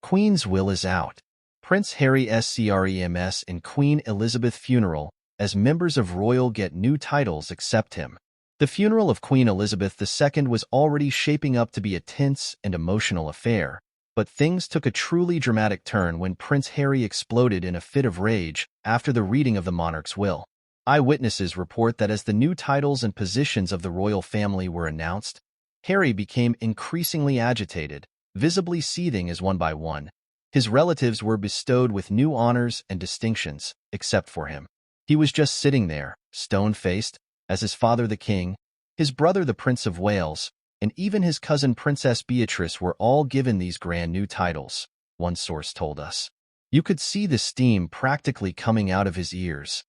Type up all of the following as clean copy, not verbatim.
Queen's will is out. Prince Harry's CREMS and Queen Elizabeth funeral, as members of royal get new titles except him. The funeral of Queen Elizabeth II was already shaping up to be a tense and emotional affair, but things took a truly dramatic turn when Prince Harry exploded in a fit of rage after the reading of the monarch's will. Eyewitnesses report that as the new titles and positions of the royal family were announced, Harry became increasingly agitated, visibly seething as one by one. His relatives were bestowed with new honors and distinctions, except for him. He was just sitting there, stone-faced, as his father the king, his brother the Prince of Wales, and even his cousin Princess Beatrice were all given these grand new titles, one source told us. You could see the steam practically coming out of his ears.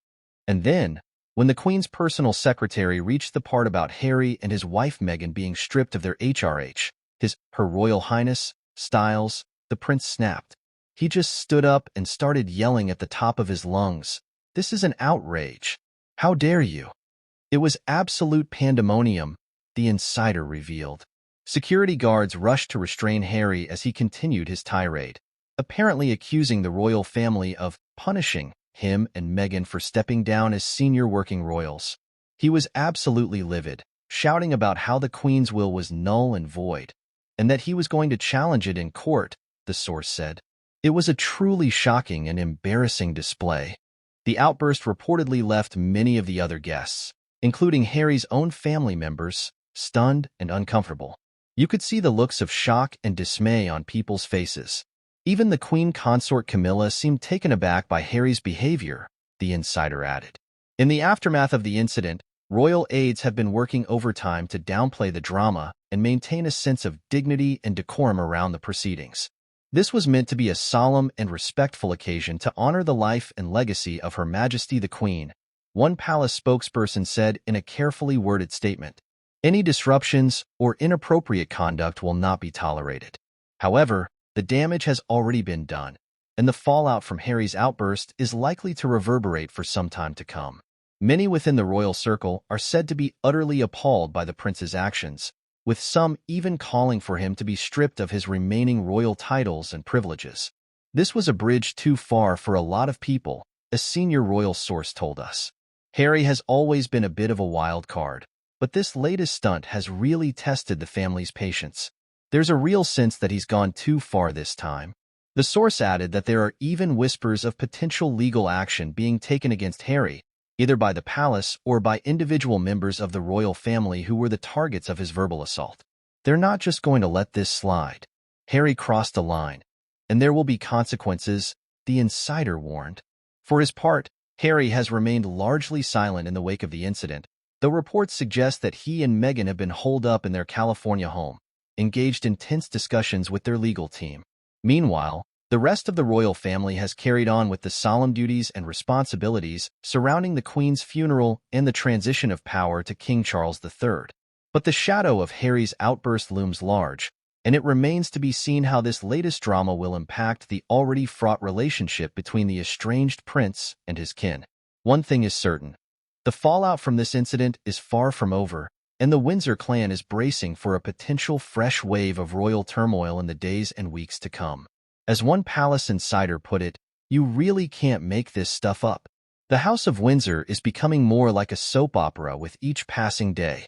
And then, when the Queen's personal secretary reached the part about Harry and his wife Meghan being stripped of their Her Royal Highness, Styles, the prince snapped. He just stood up and started yelling at the top of his lungs, "This is an outrage. How dare you?" It was absolute pandemonium, the insider revealed. Security guards rushed to restrain Harry as he continued his tirade, apparently accusing the royal family of punishing him and Meghan for stepping down as senior working royals. He was absolutely livid, shouting about how the Queen's will was null and void, and that he was going to challenge it in court, the source said. It was a truly shocking and embarrassing display. The outburst reportedly left many of the other guests, including Harry's own family members, stunned and uncomfortable. You could see the looks of shock and dismay on people's faces. Even the Queen consort Camilla seemed taken aback by Harry's behavior, the insider added. In the aftermath of the incident, royal aides have been working overtime to downplay the drama and maintain a sense of dignity and decorum around the proceedings. This was meant to be a solemn and respectful occasion to honor the life and legacy of Her Majesty the Queen, one palace spokesperson said in a carefully worded statement. Any disruptions or inappropriate conduct will not be tolerated. However, the damage has already been done, and the fallout from Harry's outburst is likely to reverberate for some time to come. Many within the royal circle are said to be utterly appalled by the prince's actions, with some even calling for him to be stripped of his remaining royal titles and privileges. This was a bridge too far for a lot of people, a senior royal source told us. Harry has always been a bit of a wild card, but this latest stunt has really tested the family's patience. There's a real sense that he's gone too far this time. The source added that there are even whispers of potential legal action being taken against Harry, either by the palace or by individual members of the royal family who were the targets of his verbal assault. They're not just going to let this slide. Harry crossed a line, and there will be consequences, the insider warned. For his part, Harry has remained largely silent in the wake of the incident, though reports suggest that he and Meghan have been holed up in their California home, engaged in tense discussions with their legal team. Meanwhile, the rest of the royal family has carried on with the solemn duties and responsibilities surrounding the Queen's funeral and the transition of power to King Charles III. But the shadow of Harry's outburst looms large, and it remains to be seen how this latest drama will impact the already fraught relationship between the estranged prince and his kin. One thing is certain. The fallout from this incident is far from over, and the Windsor clan is bracing for a potential fresh wave of royal turmoil in the days and weeks to come. As one palace insider put it, you really can't make this stuff up. The House of Windsor is becoming more like a soap opera with each passing day.